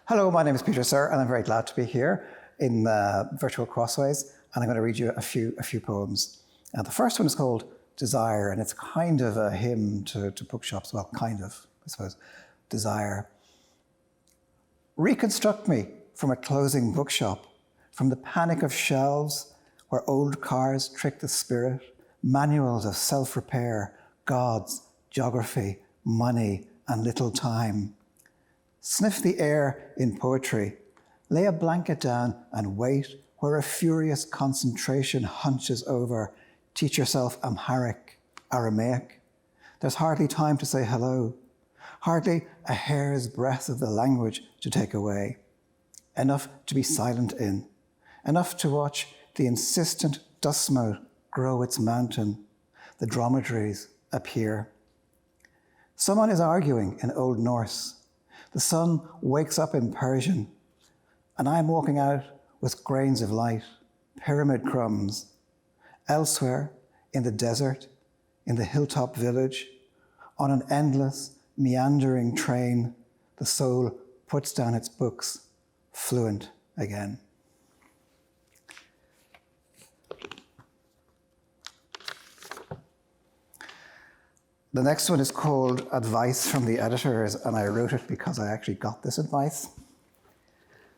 Hello, my name is Peter Sirr, and I'm very glad to be here in virtual Crossways, and I'm going to read you a few poems. The first one is called Desire, and it's kind of a hymn to bookshops. Well, kind of, I suppose. Desire. Reconstruct me from a closing bookshop, from the panic of shelves where old cars trick the spirit, manuals of self-repair, gods, geography, money, and little time. Sniff the air in poetry. Lay a blanket down and wait where a furious concentration hunches over. Teach yourself Amharic, Aramaic. There's hardly time to say hello. Hardly a hair's breadth of the language to take away. Enough to be silent in. Enough to watch the insistent dust mote grow its mountain. The dromedaries appear. Someone is arguing in Old Norse. The sun wakes up in Persian, and I'm walking out with grains of light, pyramid crumbs. Elsewhere, in the desert, in the hilltop village, on an endless, meandering train, the soul puts down its books, fluent again. The next one is called Advice from the Editors, and I wrote it because I actually got this advice.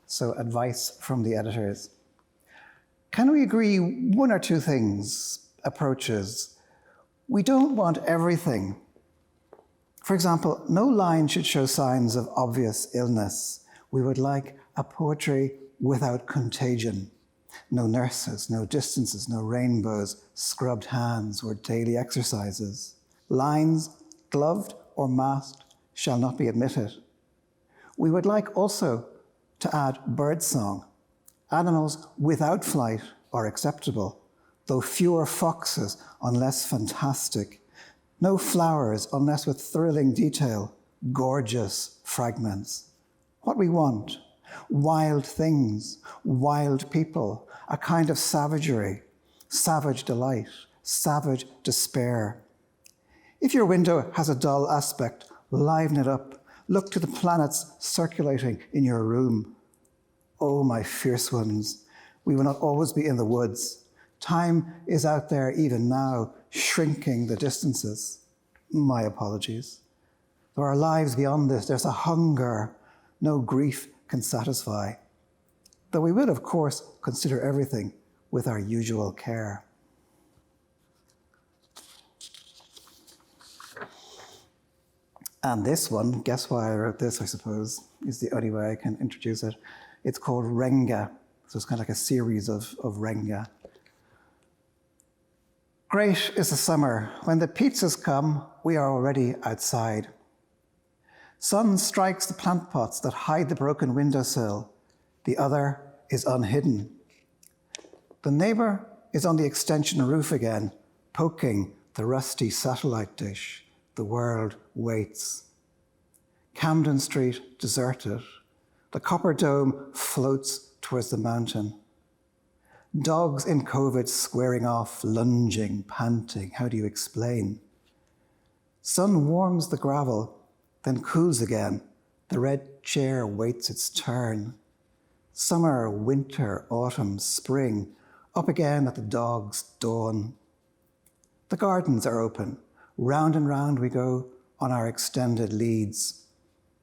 So, advice from the editors. Can we agree one or two things, approaches? We don't want everything. For example, no line should show signs of obvious illness. We would like a poetry without contagion. No nurses, no distances, no rainbows, scrubbed hands, or daily exercises. Lines, gloved or masked, shall not be admitted. We would like also to add birdsong. Animals without flight are acceptable, though fewer foxes unless fantastic. No flowers unless with thrilling detail, gorgeous fragments. What we want, wild things, wild people, a kind of savagery, savage delight, savage despair. If your window has a dull aspect, liven it up. Look to the planets circulating in your room. Oh, my fierce ones, we will not always be in the woods. Time is out there even now, shrinking the distances. My apologies. There are lives beyond this. There's a hunger no grief can satisfy. Though we will, of course, consider everything with our usual care. And this one, guess why I wrote this, I suppose, is the only way I can introduce it. It's called Renga. So it's kind of like a series of Renga. Great is the summer. When the pizzas come, we are already outside. Sun strikes the plant pots that hide the broken windowsill. The other is unhidden. The neighbor is on the extension roof again, poking the rusty satellite dish. The world waits. Camden Street deserted. The copper dome floats towards the mountain. Dogs in COVID squaring off, lunging, panting. How do you explain? Sun warms the gravel, then cools again. The red chair waits its turn. Summer, winter, autumn, spring, up again at the dog's dawn. The gardens are open. Round and round we go on our extended leads.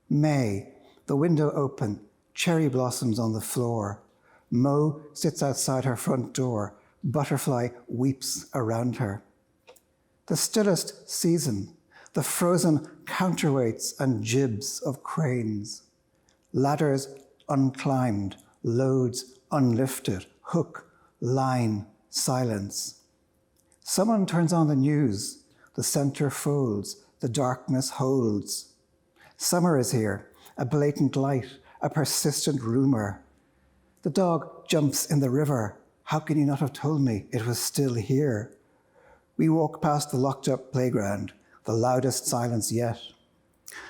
May, the window open, cherry blossoms on the floor. Mo sits outside her front door. Butterfly weeps around her. The stillest season, the frozen counterweights and jibs of cranes. Ladders unclimbed, loads unlifted, hook, line, silence. Someone turns on the news. The center folds, the darkness holds. Summer is here, a blatant light, a persistent rumor. The dog jumps in the river. How can you not have told me it was still here? We walk past the locked up playground, the loudest silence yet.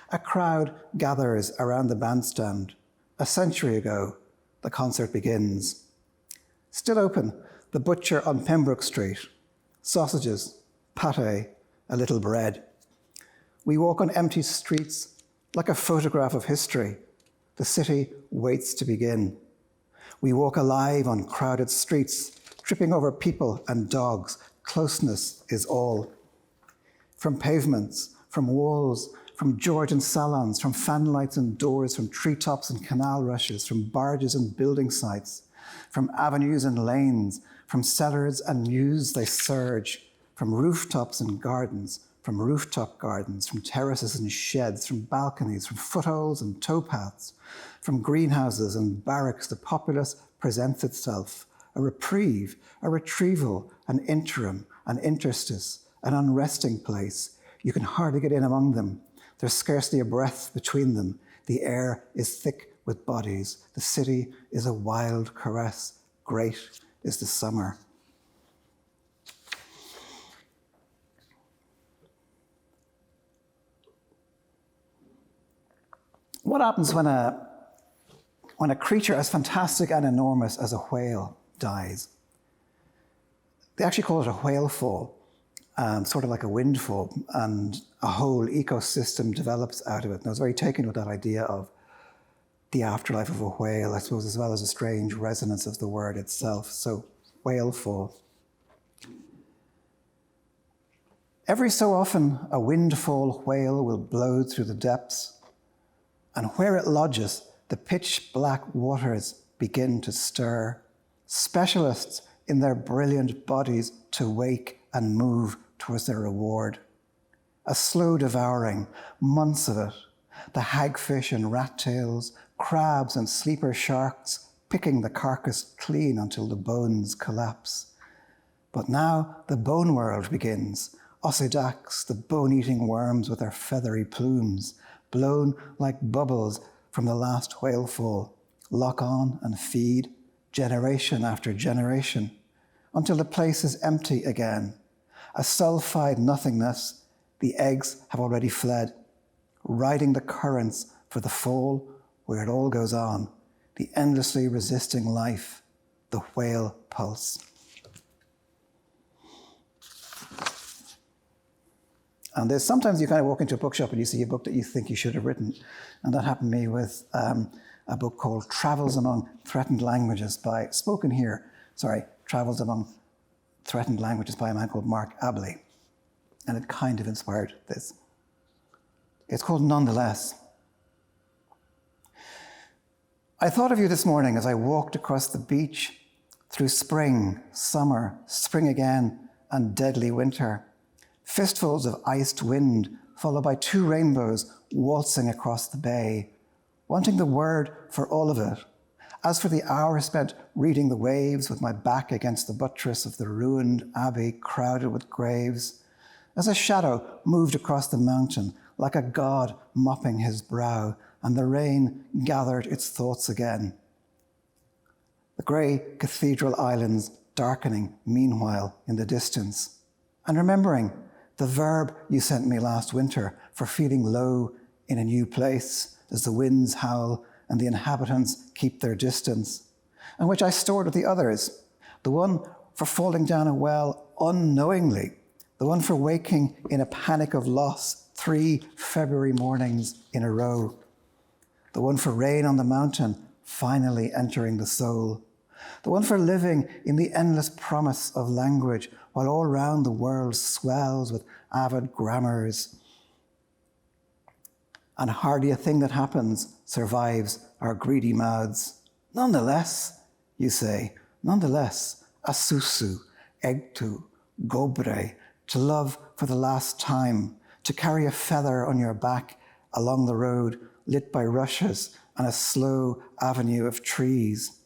A crowd gathers around the bandstand. A century ago, the concert begins. Still open, the butcher on Pembroke Street. Sausages, pâté, a little bread. We walk on empty streets like a photograph of history. The city waits to begin. We walk alive on crowded streets, tripping over people and dogs. Closeness is all. From pavements, from walls, from Georgian salons, from fanlights and doors, from treetops and canal rushes, from barges and building sites, from avenues and lanes, from cellars and mews they surge, from rooftops and gardens, from rooftop gardens, from terraces and sheds, from balconies, from footholds and towpaths, from greenhouses and barracks, the populace presents itself, a reprieve, a retrieval, an interim, an interstice, an unresting place. You can hardly get in among them. There's scarcely a breath between them. The air is thick with bodies. The city is a wild caress. Great is the summer. What happens when a creature as fantastic and enormous as a whale dies? They actually call it a whaleful, sort of like a windfall, and a whole ecosystem develops out of it. And I was very taken with that idea of the afterlife of a whale, I suppose, as well as a strange resonance of the word itself. So, whaleful. Every so often, a windfall whale will blow through the depths, and where it lodges, the pitch black waters begin to stir. Specialists in their brilliant bodies to wake and move towards their reward. A slow devouring, months of it, the hagfish and rat tails, crabs and sleeper sharks, picking the carcass clean until the bones collapse. But now the bone world begins. Ossidacs, the bone-eating worms with their feathery plumes, blown like bubbles from the last whalefall, lock on and feed generation after generation, until the place is empty again. A sulphide nothingness, the eggs have already fled, riding the currents for the fall where it all goes on, the endlessly resisting life, the whale pulse. And there's sometimes you kind of walk into a bookshop and you see a book that you think you should have written. And that happened to me with a book called Travels Among Threatened Languages Travels Among Threatened Languages by a man called Mark Abley. And it kind of inspired this. It's called Nonetheless. I thought of you this morning as I walked across the beach through spring, summer, spring again, and deadly winter. Fistfuls of iced wind, followed by 2 rainbows waltzing across the bay, wanting the word for all of it. As for the hour spent reading the waves with my back against the buttress of the ruined abbey crowded with graves, as a shadow moved across the mountain like a god mopping his brow, and the rain gathered its thoughts again. The grey cathedral islands darkening meanwhile in the distance, and remembering the verb you sent me last winter for feeling low in a new place as the winds howl and the inhabitants keep their distance, and which I stored with the others, the one for falling down a well unknowingly, the one for waking in a panic of loss 3 February mornings in a row, the one for rain on the mountain finally entering the soul, the one for living in the endless promise of language while all round the world swells with avid grammars. And hardly a thing that happens survives our greedy mouths. Nonetheless, you say, nonetheless, asusu, egtu, gobre, to love for the last time, to carry a feather on your back along the road lit by rushes and a slow avenue of trees.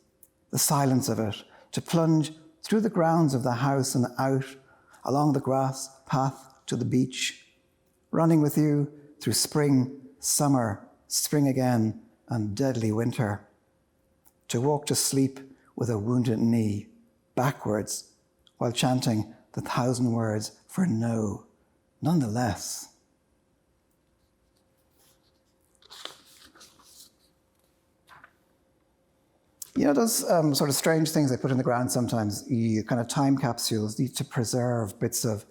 The silence of it, to plunge through the grounds of the house and out along the grass path to the beach, running with you through spring, summer, spring again, and deadly winter. To walk to sleep with a wounded knee, backwards, while chanting the 1,000 words for no, nonetheless. You know, those sort of strange things they put in the ground sometimes, kind of time capsules, to preserve bits of,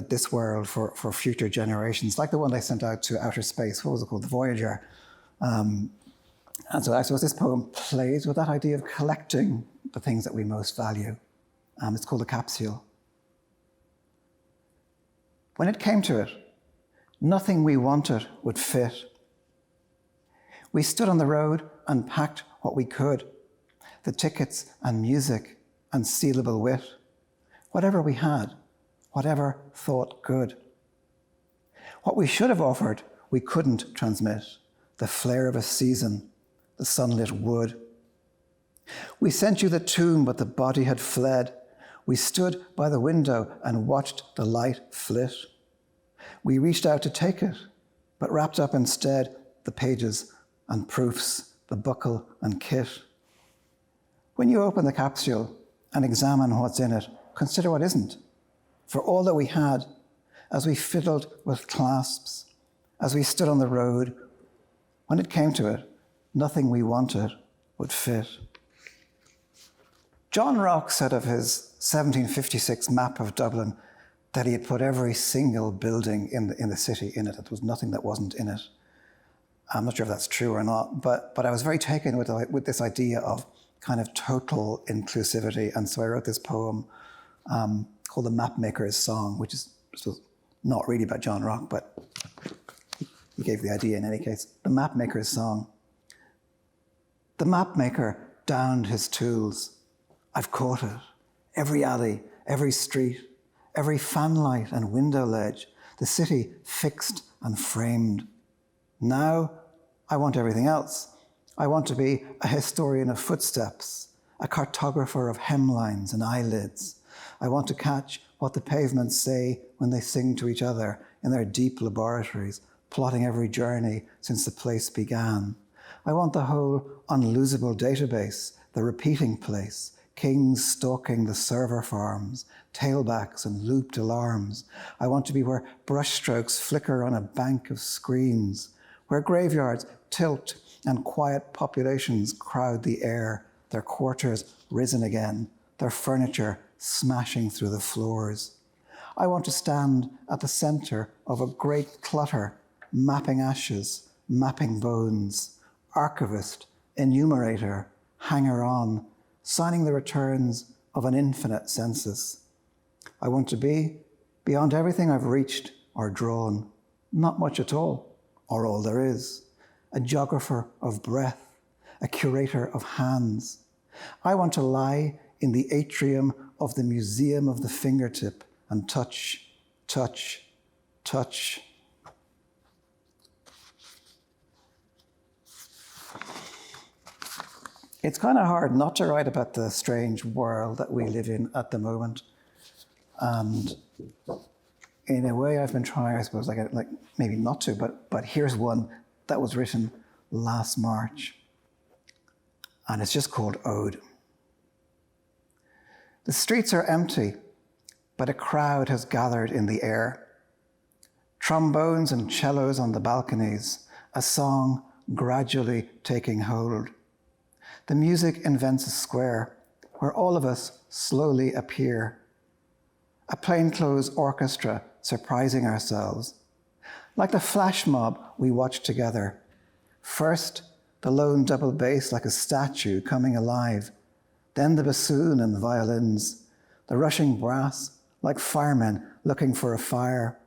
this world for future generations, like the one they sent out to outer space. What was it called? The Voyager. And so I suppose this poem plays with that idea of collecting the things that we most value. It's called a Capsule. When it came to it, nothing we wanted would fit. We stood on the road and packed what we could, the tickets and music and sealable wit, whatever we had, whatever thought good. What we should have offered, we couldn't transmit, the flare of a season, the sunlit wood. We sent you the tomb, but the body had fled. We stood by the window and watched the light flit. We reached out to take it, but wrapped up instead the pages and proofs, the buckle and kit. When you open the capsule and examine what's in it, consider what isn't. For all that we had, as we fiddled with clasps, as we stood on the road, when it came to it, nothing we wanted would fit. John Rock said of his 1756 map of Dublin that he had put every single building in the city in it. There was nothing that wasn't in it. I'm not sure if that's true or not, but I was very taken with this idea of kind of total inclusivity. And so I wrote this poem called The Mapmaker's Song, which is not really about John Rock, but he gave the idea in any case. The Mapmaker's Song. The mapmaker downed his tools. I've caught it. Every alley, every street, every fanlight and window ledge, the city fixed and framed. Now I want everything else. I want to be a historian of footsteps, a cartographer of hemlines and eyelids. I want to catch what the pavements say when they sing to each other in their deep laboratories, plotting every journey since the place began. I want the whole unlosable database, the repeating place, kings stalking the server farms, tailbacks and looped alarms. I want to be where brushstrokes flicker on a bank of screens, where graveyards tilt and quiet populations crowd the air, their quarters risen again, their furniture smashing through the floors. I want to stand at the center of a great clutter, mapping ashes, mapping bones, archivist, enumerator, hanger-on, signing the returns of an infinite census. I want to be, beyond everything I've reached or drawn, not much at all, or all there is, a geographer of breath, a curator of hands. I want to lie in the atrium of the Museum of the Fingertip and touch, touch, touch. It's kind of hard not to write about the strange world that we live in at the moment. And in a way, I've been trying, I suppose, like maybe not to, but here's one that was written last March. And it's just called Ode. The streets are empty, but a crowd has gathered in the air. Trombones and cellos on the balconies, a song gradually taking hold. The music invents a square where all of us slowly appear. A plainclothes orchestra surprising ourselves. Like the flash mob we watch together. First, the lone double bass like a statue coming alive. Then the bassoon and violins. The rushing brass like firemen looking for a fire.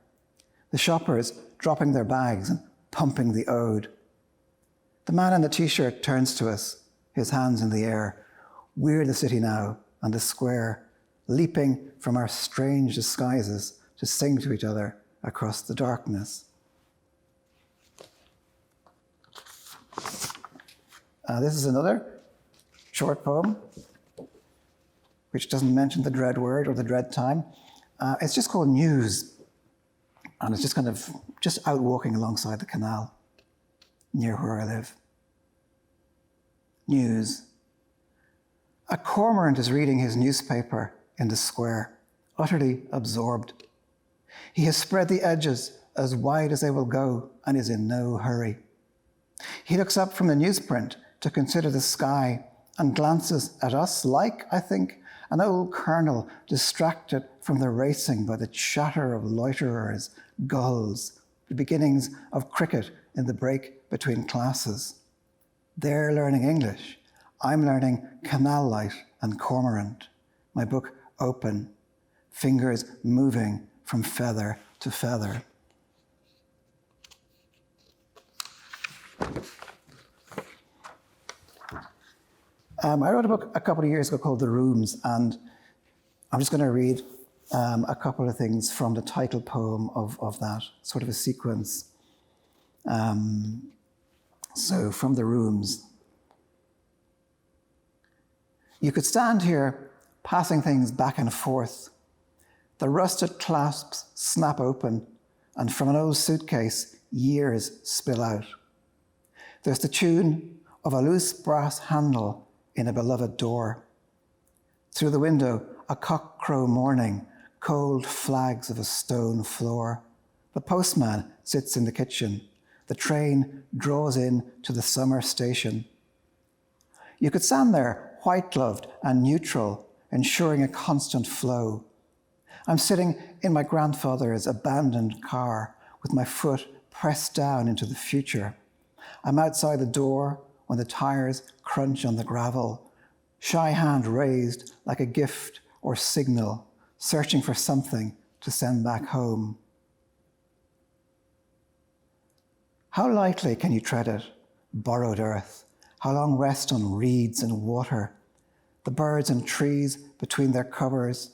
The shoppers dropping their bags and pumping the ode. The man in the t-shirt turns to us, his hands in the air. We're the city now and the square, leaping from our strange disguises to sing to each other across the darkness. This is another short poem, which doesn't mention the dread word or the dread time. It's just called News. And it's just just out walking alongside the canal near where I live. News. A cormorant is reading his newspaper in the square, utterly absorbed. He has spread the edges as wide as they will go and is in no hurry. He looks up from the newsprint to consider the sky and glances at us like, I think, an old colonel distracted from the racing by the chatter of loiterers, gulls, the beginnings of cricket in the break between classes. They're learning English. I'm learning canal light and cormorant. My book open, fingers moving from feather to feather. I wrote a book a couple of years ago called The Rooms, and I'm just going to read a couple of things from the title poem of that, sort of a sequence. So from The Rooms. You could stand here, passing things back and forth. The rusted clasps snap open, and from an old suitcase, years spill out. There's the tune of a loose brass handle in a beloved door. Through the window, a cockcrow morning, cold flags of a stone floor. The postman sits in the kitchen. The train draws in to the summer station. You could stand there, white-gloved and neutral, ensuring a constant flow. I'm sitting in my grandfather's abandoned car with my foot pressed down into the future. I'm outside the door when the tires crunch on the gravel, shy hand raised like a gift or signal, searching for something to send back home. How lightly can you tread it, borrowed earth? How long rest on reeds and water? The birds and trees between their covers,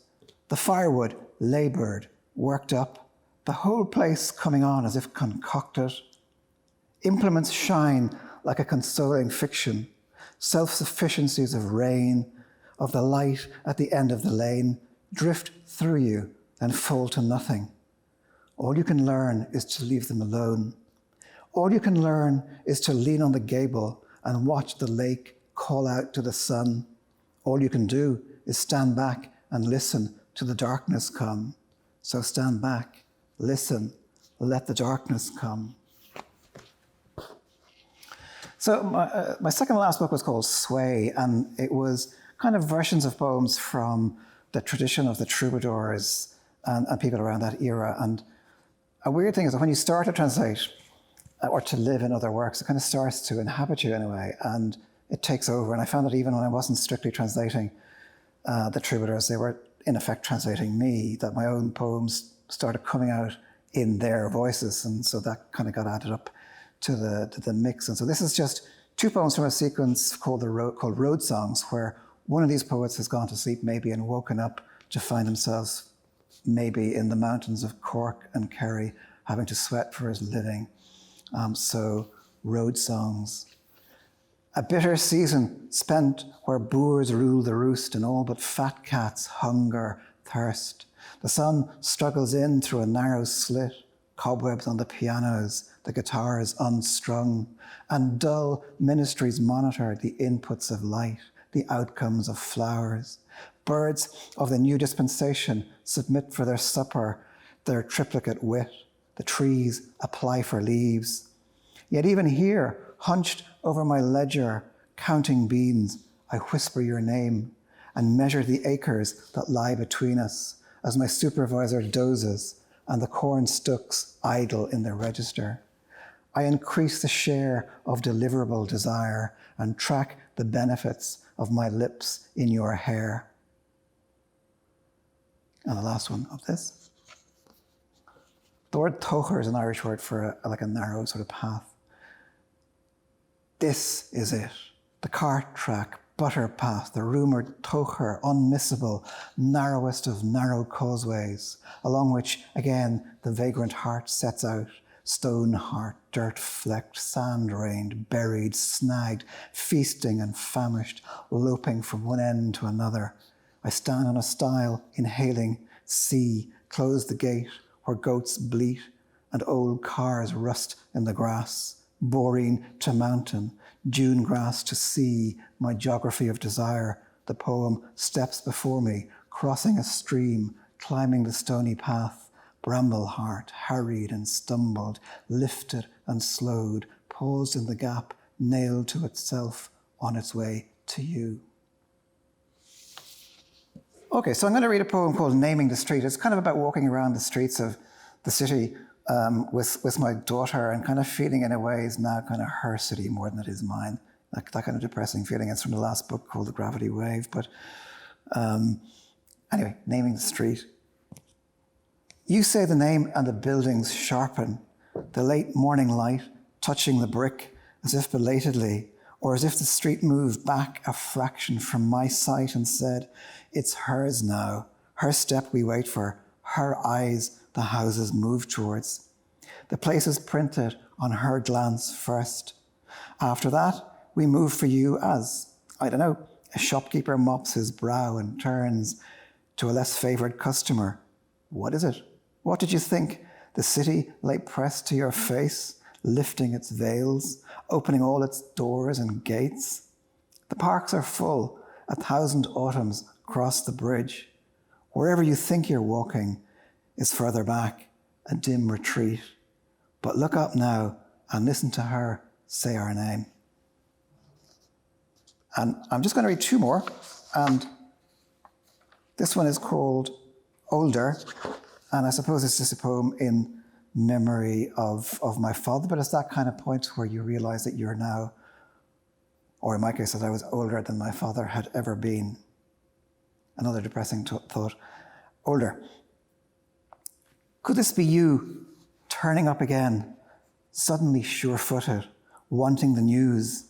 the firewood laboured, worked up, the whole place coming on as if concocted. Implements shine like a consoling fiction, self-sufficiencies of rain, of the light at the end of the lane, drift through you and fall to nothing. All you can learn is to leave them alone. All you can learn is to lean on the gable and watch the lake call out to the sun. All you can do is stand back and listen to the darkness come. So stand back, listen, let the darkness come. So my second to last book was called Sway, and it was kind of versions of poems from the tradition of the troubadours and people around that era. And a weird thing is that when you start to translate or to live in other works, it kind of starts to inhabit you in a way, and it takes over. And I found that even when I wasn't strictly translating the troubadours, they were in effect translating me, that my own poems started coming out in their voices. And so that kind of got added up to the mix. And so this is just two poems from a sequence called Road Songs, where one of these poets has gone to sleep maybe and woken up to find themselves maybe in the mountains of Cork and Kerry, having to sweat for his living. So Road Songs. A bitter season spent where boors rule the roost and all but fat cats hunger, thirst. The sun struggles in through a narrow slit, cobwebs on the pianos, the guitars unstrung, and dull ministries monitor the inputs of light, the outcomes of flowers. Birds of the new dispensation submit for their supper their triplicate wit. The trees apply for leaves. Yet even here, hunched over my ledger, counting beans, I whisper your name and measure the acres that lie between us as my supervisor dozes and the corn stooks idle in their register. I increase the share of deliverable desire and track the benefits of my lips in your hair. And the last one of this. The word tóchar is an Irish word for like a narrow sort of path. This is it, the cart track, butter path, the rumoured tóchar, unmissable, narrowest of narrow causeways, along which, again, the vagrant heart sets out, stone heart, dirt-flecked, sand-rained, buried, snagged, feasting and famished, loping from one end to another. I stand on a stile, inhaling, see, close the gate where goats bleat and old cars rust in the grass. Boreen to mountain, dune grass to sea, my geography of desire. The poem steps before me, crossing a stream, climbing the stony path. Bramble heart, harried and stumbled, lifted and slowed, paused in the gap, nailed to itself on its way to you. Okay, so I'm going to read a poem called Naming the Street. It's kind of about walking around the streets of the city with my daughter, and kind of feeling in a way is now kind of her city more than it is mine. That kind of depressing feeling. It's from the last book called The Gravity Wave. But anyway, naming the street. You say the name and the buildings sharpen, the late morning light touching the brick as if belatedly, or as if the street moved back a fraction from my sight and said, it's hers now, her step we wait for, her eyes the houses move towards. The place is printed on her glance first. After that, we move for you as, I don't know, a shopkeeper mops his brow and turns to a less favoured customer. What is it? What did you think? The city lay pressed to your face, lifting its veils, opening all its doors and gates. The parks are full, 1,000 autumns cross the bridge. Wherever you think you're walking is further back, a dim retreat. But look up now and listen to her say our name. And I'm just going to read two more. And this one is called Older. And I suppose it's just a poem in memory of my father, but it's that kind of point where you realize that you're now, or in my case, that I was older than my father had ever been. Another depressing thought. Older. Could this be you turning up again, suddenly sure-footed, wanting the news,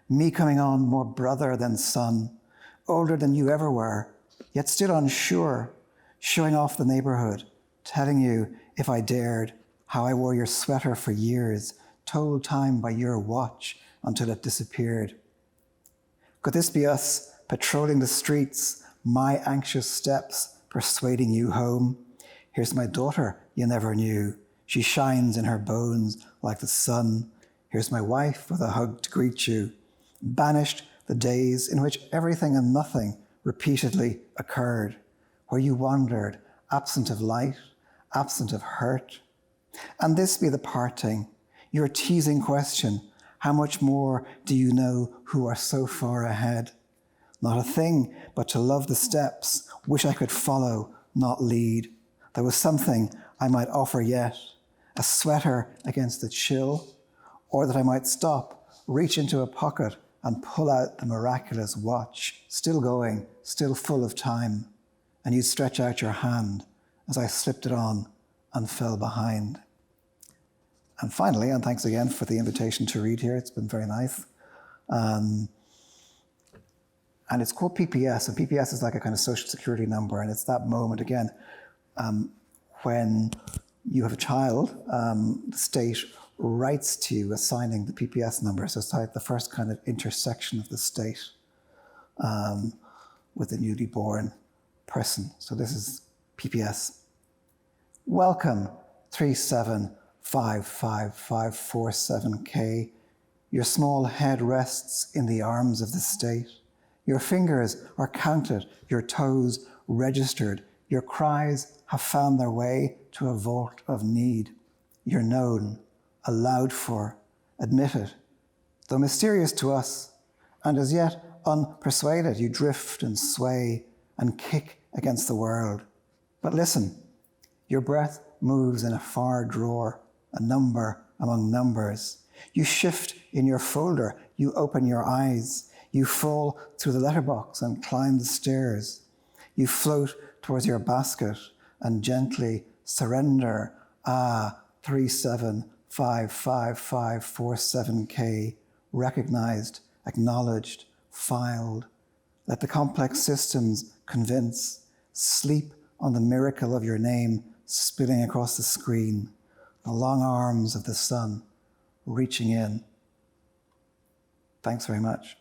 me coming on more brother than son, older than you ever were, yet still unsure, showing off the neighborhood, telling you, if I dared, how I wore your sweater for years, told time by your watch until it disappeared. Could this be us patrolling the streets, my anxious steps persuading you home? Here's my daughter you never knew. She shines in her bones like the sun. Here's my wife with a hug to greet you. Banished the days in which everything and nothing repeatedly occurred, where you wandered, absent of light, absent of hurt. And this be the parting, your teasing question, how much more do you know who are so far ahead? Not a thing but to love the steps, wish I could follow, not lead. There was something I might offer yet, a sweater against the chill, or that I might stop, reach into a pocket and pull out the miraculous watch, still going, still full of time, and you'd stretch out your hand as I slipped it on and fell behind. And finally, and thanks again for the invitation to read here, it's been very nice. And it's called PPS, and PPS is like a kind of social security number, and it's that moment again when you have a child, the state writes to you assigning the PPS number. So it's like the first kind of intersection of the state with the newly born person. So this is PPS. Welcome, 3755547K. Your small head rests in the arms of the state. Your fingers are counted, your toes registered. Your cries have found their way to a vault of need. You're known, allowed for, admitted. Though mysterious to us, and as yet unpersuaded, you drift and sway and kick against the world. But listen, your breath moves in a far drawer, a number among numbers. You shift in your folder, you open your eyes, you fall through the letterbox and climb the stairs. You float towards your basket and gently surrender. 3755547K, recognized, acknowledged, filed. Let the complex systems convince. Sleep on the miracle of your name spilling across the screen, the long arms of the sun reaching in. Thanks very much.